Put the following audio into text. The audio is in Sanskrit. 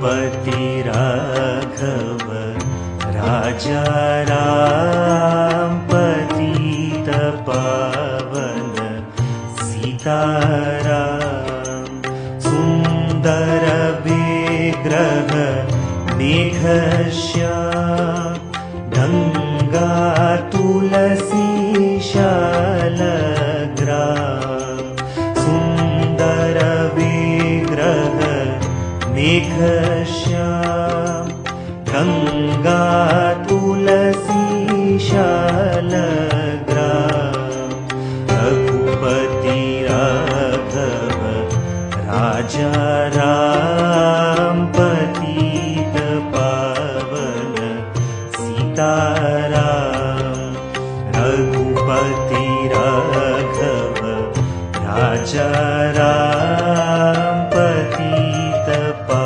रघुपति राघव राजा राम पतित पावन सीताराम। सुंदर विग्रह मेघश्याम गंगा तुलसी शालग्राम। सुंदर विग्रह मेघश्याम गंगा तुलसी शालग्राम। रघुपति राघव राजा